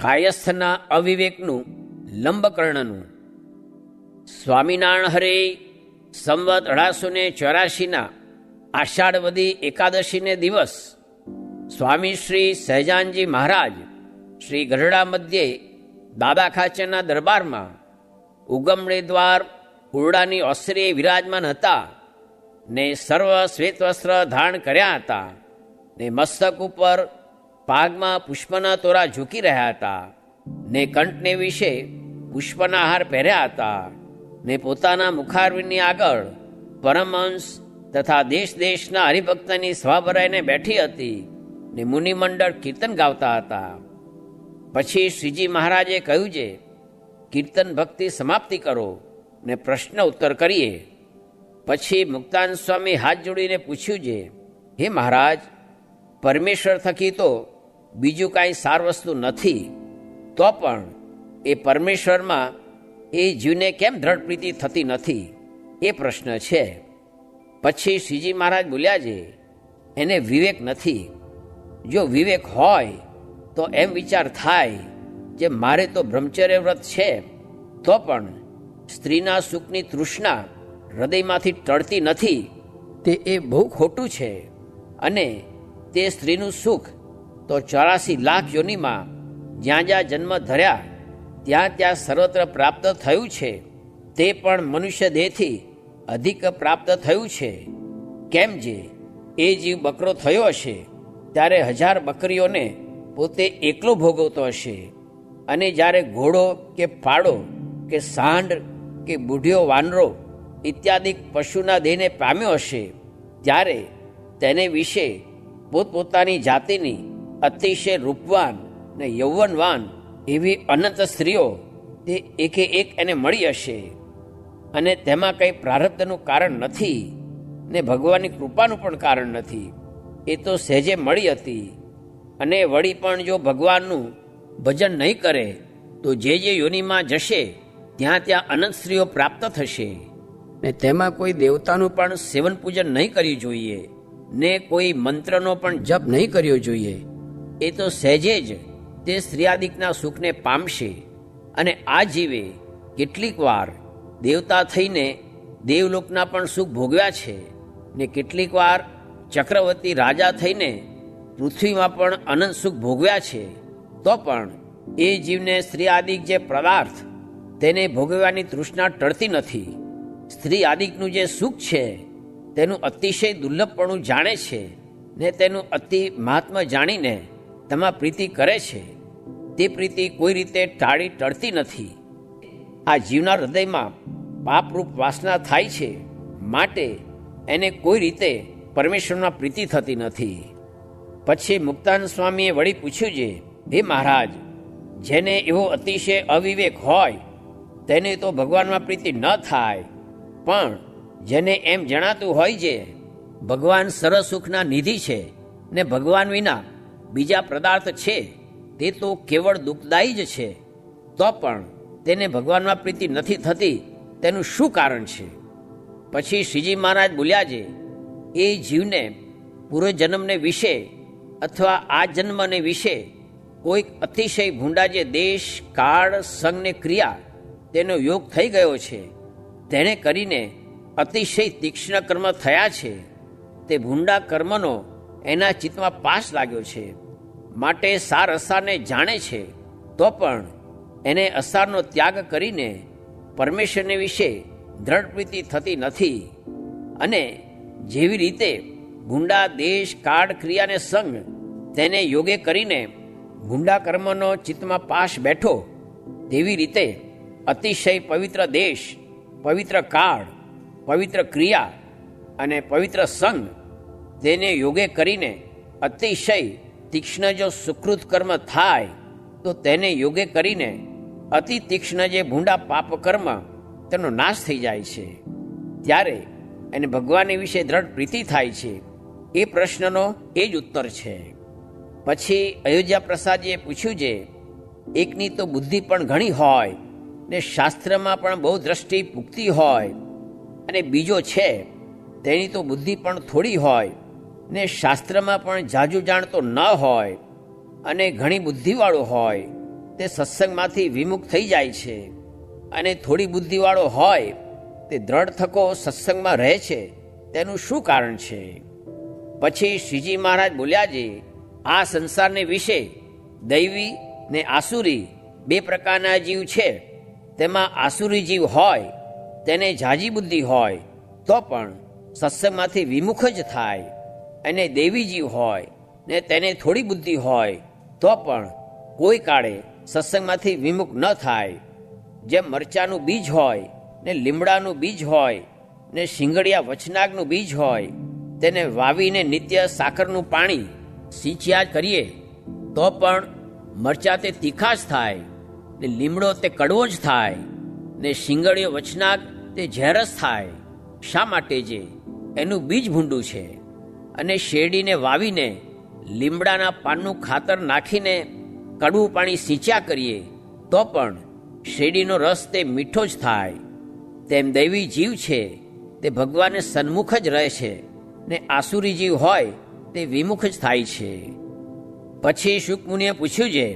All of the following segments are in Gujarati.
કાયસ્થના અવિવેકનું લંબકર્ણનું. સ્વામિનારાયણ હરે સંવત 1884 આષાઢવદી એકાદશીને દિવસ સ્વામી શ્રી સહજાનજી મહારાજ શ્રી ગઢડા મધ્યે દાદા ખાચરના દરબારમાં ઉગમણે દ્વાર ઓરડાની ઓસરીએ વિરાજમાન હતા ને સર્વ શ્વેત વસ્ત્ર ધારણ કર્યા હતા ને મસ્તક ઉપર પાગમાં પુષ્પના તોરા ઝૂકી રહ્યા હતા ને કંઠને વિશે પુષ્પના હાર પહેર્યા હતા ને પોતાના મુખારવિંદની આગળ પરમહંસ તથા દેશ દેશના હરિભક્તની સભા ભરાઈને બેઠી હતી ને મુનિમંડળ કીર્તન ગાવતા હતા. પછી શ્રીજી મહારાજે કહ્યું છે, કીર્તન ભક્તિ સમાપ્તિ કરો ને પ્રશ્ન ઉત્તર કરીએ. પછી મુક્તાનંદ સ્વામી હાથ જોડીને પૂછ્યું છે, હે મહારાજ, પરમેશ્વર થકી તો બીજું કાંઈ સાર વસ્તુ નથી, તો પણ એ પરમેશ્વરમાં એ જીવને કેમ દ્રઢ પ્રીતિ થતી નથી, એ પ્રશ્ન છે. પછી શ્રીજી મહારાજ બોલ્યા છે, એને વિવેક નથી. જો વિવેક હોય તો એમ વિચાર થાય જે મારે તો બ્રહ્મચર્ય વ્રત છે, તો પણ સ્ત્રીના સુખની તૃષ્ણા હૃદયમાંથી ટળતી નથી, તે એ બહુ ખોટું છે. અને તે સ્ત્રીનું સુખ તો 84 લાખ યોનિમાં જ્યાં જ્યાં જન્મ ધર્યા ત્યાં ત્યાં સર્વત્ર પ્રાપ્ત થયું છે, તે પણ મનુષ્ય દેહથી અધિક પ્રાપ્ત થયું છે. કેમ જે એ જીવ બકરો થયો હશે ત્યારે 1000 બકરીઓને પોતે એકલો ભોગવતો હશે, અને જ્યારે ઘોડો કે પાડો કે સાંઢ કે બુઢિયો વાનરો ઇત્યાદિ પશુના દેહને પામ્યો હશે ત્યારે તેને વિશે પોતપોતાની જાતિની અતિશય રૂપવાન ને યૌવનવાન એવી અનંત સ્ત્રીઓ તે એકે એક એને મળી હશે, અને તેમાં કંઈ પ્રારબ્ધનું કારણ નથી ને ભગવાનની કૃપાનું પણ કારણ નથી. એ તો સહેજે મળી હતી. અને વળી પણ જો ભગવાનનું ભજન નહીં કરે તો જે યોનિમાં જશે ત્યાં ત્યાં અનંત સ્ત્રીઓ પ્રાપ્ત થશે. ને તેમાં કોઈ દેવતાનું પણ સેવન પૂજન નહીં કરવું જોઈએ ને કોઈ મંત્રનો પણ જપ નહીં કર્યો જોઈએ. એ તો સહેજે જ તે સ્ત્રીયાદિકના સુખને પામશે. અને આ જીવે કેટલીક વાર દેવતા થઈને દેવલોકના પણ સુખ ભોગવ્યા છે ને કેટલીક વાર ચક્રવર્તી રાજા થઈને પૃથ્વીમાં પણ અનંત સુખ ભોગવ્યા છે, તો પણ એ જીવને સ્ત્રી આદિક જે પદાર્થ તેને ભોગવવાની તૃષ્ણા ટળતી નથી. સ્ત્રી આદિકનું જે સુખ છે તેનું અતિશય દુર્લભપણું જાણે છે ને તેનું અતિ મહાત્મા જાણીને તેમાં પ્રીતિ કરે છે. તે પ્રીતિ કોઈ રીતે ટાળી ટળતી નથી. આ જીવના હૃદયમાં પાપરૂપ વાસના થાય છે, માટે એને કોઈ રીતે પરમેશ્વરમાં પ્રીતિ થતી નથી. પછી મુક્તાનંદ સ્વામીએ વળી પૂછ્યું છે, હે મહારાજ, જેને એવો અતિશય અવિવેક હોય તેને તો ભગવાનમાં પ્રીતિ ન થાય, પણ જેને એમ જણાતું હોય છે ભગવાન સર્વસુખના નિધિ છે ને ભગવાન વિના બીજા પદાર્થ છે તે તો કેવળ દુઃખદાયી જ છે, તો પણ તેને ભગવાનમાં પ્રીતિ નથી થતી, તેનું શું કારણ છે? પછી શ્રીજી મહારાજ બોલ્યા છે, એ જીવને પૂર્વજન્મને વિશે અથવા આ જન્મને વિશે કોઈક અતિશય ભૂંડા જે દેશ કાળ સંગ ને ક્રિયા તેનો યોગ થઈ ગયો છે, તેણે કરીને અતિશય તીક્ષ્ણ કર્મ થયા છે. તે ભૂંડા કર્મનો એના ચિત્તમાં પાશ લાગ્યો છે, માટે સાર અસારને જાણે છે, તો પણ એને અસારનો ત્યાગ કરીને પરમેશ્વરને વિશે દ્રઢ પ્રીતિ થતી નથી. અને જેવી રીતે ભૂંડા દેશ કાળ ક્રિયાને સંગ તેને યોગે કરીને ભૂંડા કર્મનો ચિત્તમાં પાશ બેઠો, તેવી રીતે અતિશય પવિત્ર દેશ, પવિત્ર કાળ, પવિત્ર ક્રિયા અને પવિત્ર સંગ તેને યોગે કરીને અતિશય તીક્ષ્ણ જો સુકૃત કર્મ થાય તો તેને યોગે કરીને અતિ તીક્ષ્ણ જે ભૂંડા પાપ કર્મ તેનો નાશ થઈ જાય છે. ત્યારે એને ભગવાનની વિશે દ્રઢ પ્રીતિ થાય છે. એ પ્રશ્નનો એ જ ઉત્તર છે. પછી અયોધ્યા પ્રસાદજીએ પૂછ્યું છે, એકની તો બુદ્ધિ પણ ઘણી હોય ને શાસ્ત્રમાં પણ બહુ દ્રષ્ટિ પૂગતી હોય, અને બીજો છે તેની તો બુદ્ધિ પણ થોડી હોય ને શાસ્ત્રમાં પણ જાજુ જાણતો ન હોય અને ઘણી બુદ્ધિવાળો હોય, તે સત્સંગમાંથી વિમુખ થઈ જાય છે, અને થોડી બુદ્ધિવાળો હોય તે દ્રઢ થકો સત્સંગમાં રહે છે, તેનું શું કારણ છે? પછી શ્રીજી મહારાજ બોલ્યા છે, આ સંસારને વિશે દૈવી ને આસુરી બે પ્રકારના જીવ છે. તેમાં આસુરી જીવ હોય તેને ઝાઝી બુદ્ધિ હોય તો પણ સત્સંગમાંથી વિમુખ જ થાય, અને દૈવી જીવ હોય ને તેને થોડી બુદ્ધિ હોય તો પણ કોઈ કાળે સત્સંગમાંથી વિમુખ ન થાય. જેમ મરચાનું બીજ હોય ને લીમડાનું બીજ હોય ને શિંગડિયા વચનાગનું બીજ હોય, તેને વાવીને નિત્ય સાકરનું પાણી સિંચ્યા કરીએ તો પણ મરચા તે તીખા જ થાય, ને લીમડો તે કડવો જ થાય, ને શિંગડિયો વચનાગ તે ઝેરસ થાય. શા માટે? જે એનું બીજ ભૂંડું છે. અને શેરડીને વાવીને લીમડાના પાનનું ખાતર નાખીને કડવું પાણી સિંચ્યા કરીએ તો પણ શેરડીનો રસ તે મીઠો જ થાય. તેમ દૈવી જીવ છે તે ભગવાનને સન્મુખ જ રહે છે, ને આસુરી જીવ હોય તે વિમુખ જ થાય છે. પછી શુકમુનિએ પૂછ્યું છે,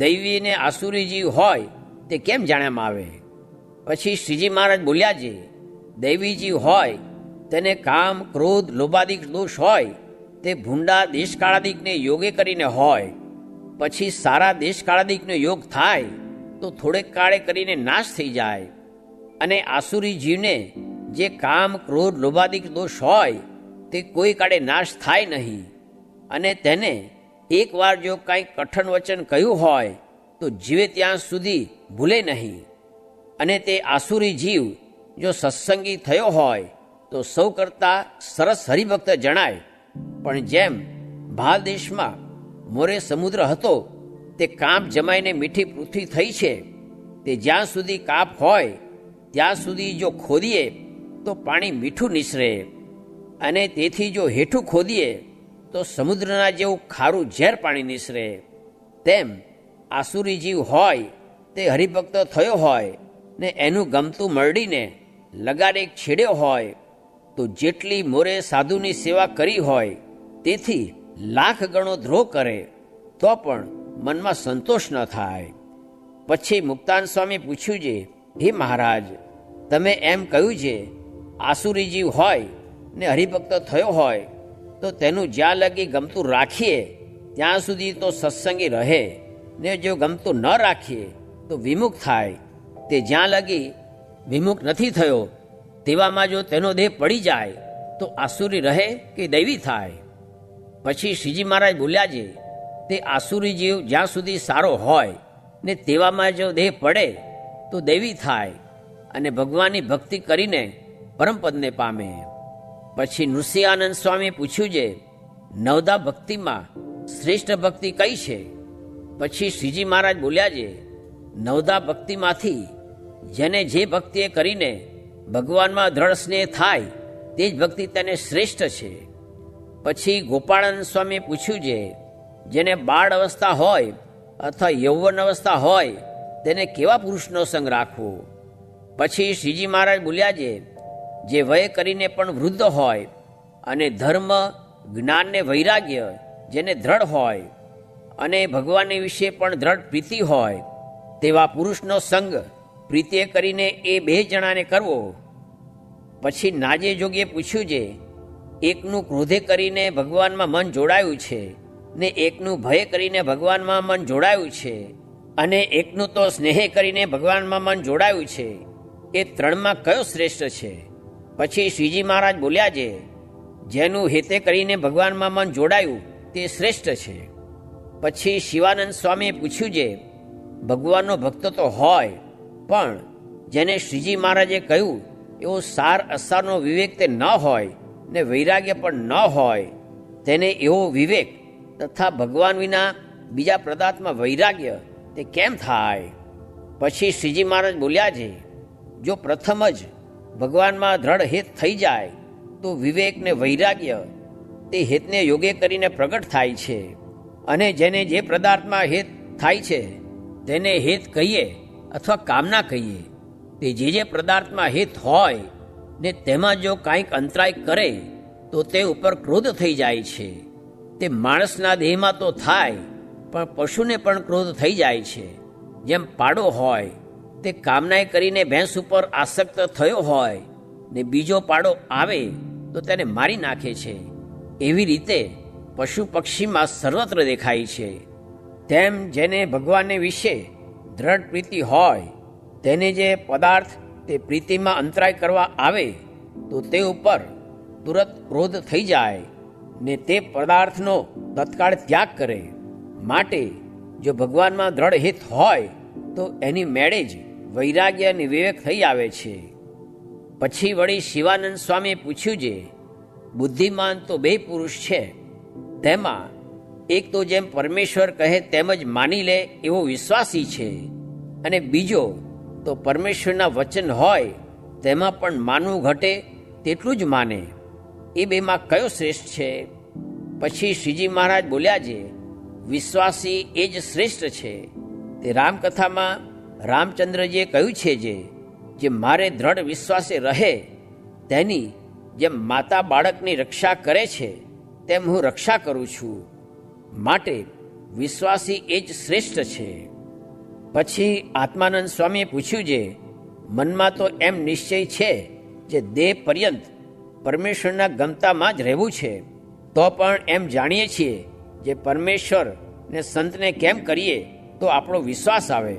દૈવી ને આસુરી જીવ હોય તે કેમ જાણ્યામાં આવે? પછી શ્રીજી મહારાજ બોલ્યા છે, દૈવી જીવ હોય તેને કામ, ક્રોધ, લોભાદિક દોષ હોય તે ભૂંડા દેશકાળાદિકને યોગે કરીને હોય. પછી સારા દેશકાળાદિકનો યોગ થાય તો થોડેક કાળે કરીને નાશ થઈ જાય. અને આસુરી જીવને જે કામ, ક્રોધ, લોભાદિક દોષ હોય તે કોઈ કાળે નાશ થાય નહીં. અને તેને એકવાર જો કાંઈ કઠણ વચન કહ્યું હોય તો જીવે ત્યાં સુધી ભૂલે નહીં. અને તે આસુરી જીવ જો સત્સંગી થયો હોય તો સૌ કરતાં સરસ હરિભક્ત જણાય. પણ જેમ ભાલ દેશમાં મોરે સમુદ્ર હતો તે કાપ જમાઈને મીઠી પૃથ્વી થઈ છે, તે જ્યાં સુધી કાપ હોય ત્યાં સુધી જો ખોદીએ તો પાણી મીઠું નિસરે, અને તેથી જો હેઠું ખોદીએ તો સમુદ્રના જેવું ખારું ઝેર પાણી નિસરે. તેમ આસુરી જીવ હોય તે હરિભક્ત થયો હોય ને એનું ગમતું મરડીને લગાડે છેડ્યો હોય તો જેટલી મોરે સાધુની સેવા કરી હોય તેથી લાખ ગણો દ્રોહ કરે તો પણ મનમાં સંતોષ ન થાય. પછી મુક્તાન સ્વામી પૂછ્યું છે, હે મહારાજ, તમે એમ કહ્યું છે આસુરી જીવ હોય ને હરિભક્ત થયો હોય તો તેનું જ્યાં લગી ગમતું રાખીએ ત્યાં સુધી તો સત્સંગી રહે, ને જો ગમતું ન રાખીએ તો વિમુખ થાય. તે જ્યાં લગી વિમુખ નથી થયો તેવામાં જો તેનો દેહ પડી જાય તો આસુરી રહે કે દૈવી થાય? પછી શ્રીજી મહારાજ બોલ્યા છે, તે આસુરી જીવ જ્યાં સુધી સારો હોય ને તેવામાં જો દેહ પડે તો દૈવી થાય અને ભગવાનની ભક્તિ કરીને પરમપદને પામે. પછી નૃસિંહાનંદ સ્વામીએ પૂછ્યું છે, નવદા ભક્તિમાં શ્રેષ્ઠ ભક્તિ કઈ છે? પછી શ્રીજી મહારાજ બોલ્યા છે, નવદા ભક્તિમાંથી જેને જે ભક્તિએ કરીને ભગવાનમાં દ્રઢ સ્નેહ થાય તે જ ભક્તિ તેને શ્રેષ્ઠ છે. પછી ગોપાળાનંદ સ્વામીએ પૂછ્યું છે, જેને બાળ અવસ્થા હોય અથવા યૌવન અવસ્થા હોય તેને કેવા પુરુષનો સંગ રાખવો? પછી શ્રીજી મહારાજ બોલ્યા છે, જે વય કરીને પણ વૃદ્ધ હોય અને ધર્મ, જ્ઞાન ને વૈરાગ્ય જેને દ્રઢ હોય અને ભગવાનની વિશે પણ દ્રઢ પ્રીતિ હોય તેવા પુરુષનો સંગ પ્રીતિએ કરીને એ બે જણાને કરવો. પછી નાજે જોગીએ પૂછ્યું છે, એકનું ક્રોધે કરીને ભગવાનમાં મન જોડાયું છે ને એકનું ભય કરીને ભગવાનમાં મન જોડાયું છે, અને એકનું તો સ્નેહે કરીને ભગવાનમાં મન જોડાયું છે, એ ત્રણમાં કયો શ્રેષ્ઠ છે? પછી શ્રીજી મહારાજ બોલ્યા છે, જેનું હેતે કરીને ભગવાનમાં મન જોડાયું તે શ્રેષ્ઠ છે. પછી શિવાનંદ સ્વામીએ પૂછ્યું છે, ભગવાનનો ભક્ત તો હોય પણ જેને શ્રીજી મહારાજે કહ્યું એવો સાર અસારનો વિવેક તે ન હોય ને વૈરાગ્ય પણ ન હોય, તેને એવો વિવેક તથા ભગવાન વિના બીજા પદાર્થમાં વૈરાગ્ય તે કેમ થાય? પછી શ્રીજી મહારાજ બોલ્યા છે, જો પ્રથમ જ ભગવાનમાં દ્રઢ હેત થઈ જાય તો વિવેક ને વૈરાગ્ય તે હેતને યોગે કરીને પ્રગટ થાય છે. અને જેને જે પદાર્થમાં હેત થાય છે તેને હેત કહીએ અથવા કામના કહીએ, તે જે પદાર્થમાં હેત હોય ને તેમાં જો કાંઈક અંતરાય કરે તો તે ઉપર ક્રોધ થઈ જાય છે. તે માણસના દેહમાં તો થાય પણ પશુને પણ ક્રોધ થઈ જાય છે. જેમ પાડો હોય તે કામનાએ કરીને ભેંસ ઉપર આસક્ત થયો હોય ને બીજો પાડો આવે તો તેને મારી નાખે છે, એવી રીતે પશુ પક્ષીમાં સર્વત્ર દેખાય છે. તેમ જેને ભગવાનને વિશે દ્રઢ પ્રીતિ હોય તેને જે પદાર્થ તે પ્રીતિમાં અંતરાય કરવા આવે તો તે ઉપર તુરત ક્રોધ થઈ જાય ને તે પદાર્થનો તત્કાળ ત્યાગ કરે. માટે જો ભગવાનમાં દ્રઢ હિત હોય તો એની મેળે જ વૈરાગ્ય અને વિવેક થઈ આવે છે. પછી વળી શિવાનંદ સ્વામીએ પૂછ્યું છે, બુદ્ધિમાન તો બે પુરુષ છે, તેમાં એક તો જેમ પરમેશ્વર કહે તેમ જ માની લે એવો વિશ્વાસી છે, અને બીજો તો પરમેશ્વરના વચન હોય તેમાં પણ માનવું ઘટે તેટલું જ માને. એ બેમાં કયો શ્રેષ્ઠ છે? પછી શ્રીજી મહારાજ બોલ્યા છે, વિશ્વાસી એ જ શ્રેષ્ઠ છે. તે રામકથામાં રામચંદ્રજીએ કહ્યું છે જે મારે દ્રઢ વિશ્વાસે રહે તેની જેમ માતા બાળકની રક્ષા કરે છે તેમ હું રક્ષા કરું છું. માટે વિશ્વાસી એ જ શ્રેષ્ઠ છે. પછી આત્માનંદ સ્વામીએ પૂછ્યું છે, મનમાં તો એમ નિશ્ચય છે જે દેહ પર્યંત પરમેશ્વરના ગમતામાં જ રહેવું છે, તો પણ એમ જાણીએ છીએ જે પરમેશ્વર ને સંતને કેમ કરીએ તો આપણો વિશ્વાસ આવે.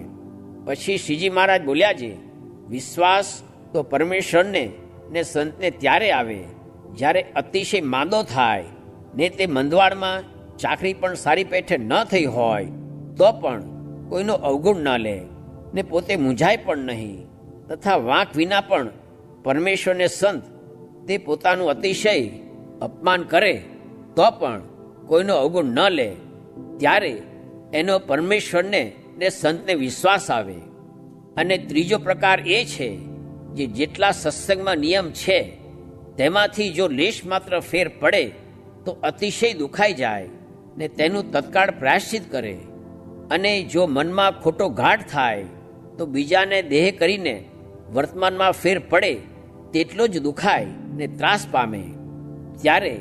પછી શ્રીજી મહારાજ બોલ્યા છે, વિશ્વાસ તો પરમેશ્વરને ને સંતને ત્યારે આવે જ્યારે અતિશય માંદો થાય ને તે મંદવાડમાં ચાકરી પણ સારી પેઠે ન થઈ હોય તો પણ કોઈનો અવગુણ ન લે ને પોતે મૂંઝાય પણ નહીં, તથા વાંક વિના પણ પરમેશ્વરને સંત તે પોતાનું અતિશય અપમાન કરે તો પણ કોઈનો અવગુણ ન લે, ત્યારે એનો પરમેશ્વરને ને સંતને વિશ્વાસ આવે. અને ત્રીજો પ્રકાર એ છે જે જેટલા સત્સંગમાં નિયમ છે તેમાંથી જો લેશ માત્ર ફેર પડે તો અતિશય દુખાઈ જાય ને તેનું તત્કાળ પ્રાયશ્ચિત કરે. અને જો મનમાં ખોટો ઘાટ થાય તો બીજાને દેહ કરીને વર્તમાનમાં ફેર પડે તેટલો જ દુખાય ને ત્રાસ પામે. ત્યારે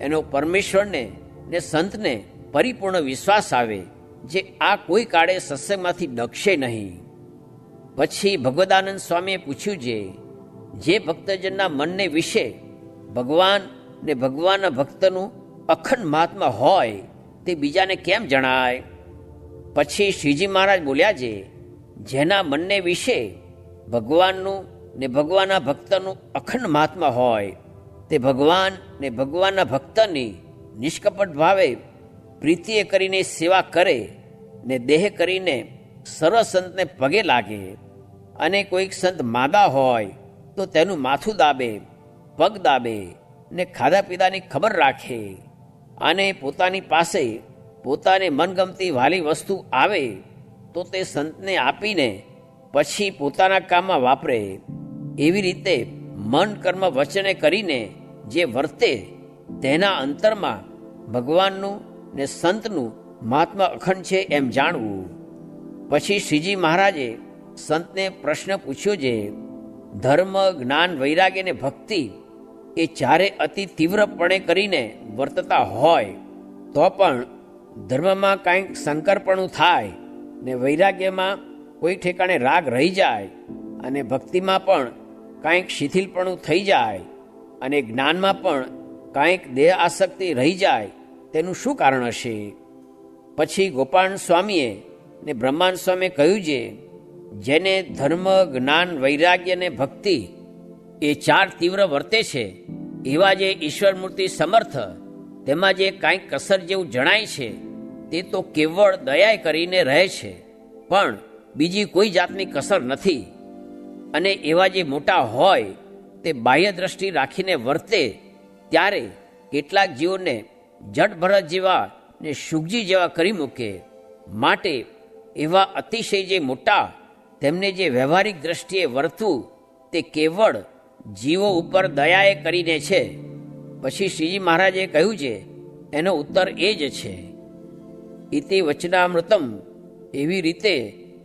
એનો પરમેશ્વરને ને સંતને પરિપૂર્ણ વિશ્વાસ આવે જે આ કોઈ કાળે સત્સંગમાંથી ડગશે નહીં. પછી ભગવદાનંદ સ્વામીએ પૂછ્યું છે, જે ભક્તજનના મનને વિશે ભગવાન ને ભગવાનના ભક્તનું અખંડ મહાત્મા હોય તે બીજાને કેમ જણાય? પછી શ્રીજી મહારાજ બોલ્યા છે, જેના મનને વિશે ભગવાનનું ને ભગવાનના ભક્તનું અખંડ મહાત્મા હોય તે ભગવાન ને ભગવાનના ભક્તની નિષ્કપટ ભાવે પ્રીતિએ કરીને સેવા કરે ને દેહ કરીને સર્વ સંતને પગે લાગે. અને કોઈક સંત માદા હોય તો તેનું માથું દાબે, પગ દાબે ને ખાધા પીધાની ખબર રાખે. અને પોતાની પાસે પોતાને મનગમતી વાલી વસ્તુ આવે તો તે સંતને આપીને પછી પોતાના કામમાં વાપરે. એવી રીતે મન કર્મ વચને કરીને જે વર્તે તેના અંતરમાં ભગવાનનું ને સંતનું મહાત્મા અખંડ છે એમ જાણવું. પછી શ્રીજી મહારાજે સંતને પ્રશ્ન પૂછ્યો છે, ધર્મ, જ્ઞાન, વૈરાગ્ય ને ભક્તિ એ ચારે અતિ તીવ્રપણે કરીને વર્તતા હોય તો પણ ધર્મમાં કાંઈક સંકરપણું થાય ને વૈરાગ્યમાં કોઈ ઠેકાણે રાગ રહી જાય અને ભક્તિમાં પણ કાંઈક શિથિલપણું થઈ જાય અને જ્ઞાનમાં પણ કાંઈક દેહ આસક્તિ રહી જાય તેનું શું કારણ હશે? પછી ગોપાલ સ્વામીએ ને બ્રહ્માંડ સ્વામીએ કહ્યું છે, જેને ધર્મ, જ્ઞાન, વૈરાગ્ય ને ભક્તિ એ ચાર તીવ્ર વર્તે છે એવા જે ઈશ્વર મૂર્તિ સમર્થ તેમાં જે કાંઈક કસર જેવું જણાય છે તે તો કેવળ દયાએ કરીને રહે છે, પણ બીજી કોઈ જાતની કસર નથી. અને એવા જે મોટા હોય તે બાહ્ય દ્રષ્ટિ રાખીને વર્તે ત્યારે કેટલાક જીવોને જડભરત જેવા ને શુકજી જેવા કરી મૂકે. માટે એવા અતિશય જે મોટા તેમને જે વ્યવહારિક દ્રષ્ટિએ વર્તવું તે કેવળ જીવો ઉપર દયાએ કરીને છે. પછી શ્રીજી મહારાજે કહ્યું છે એનો ઉત્તર એ જ છે. ઇતિ વચનામૃતમ. એવી રીતે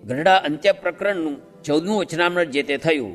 ગરડા અંત્ય પ્રકરણનું 14મું વચનામૃત જે તે થયું.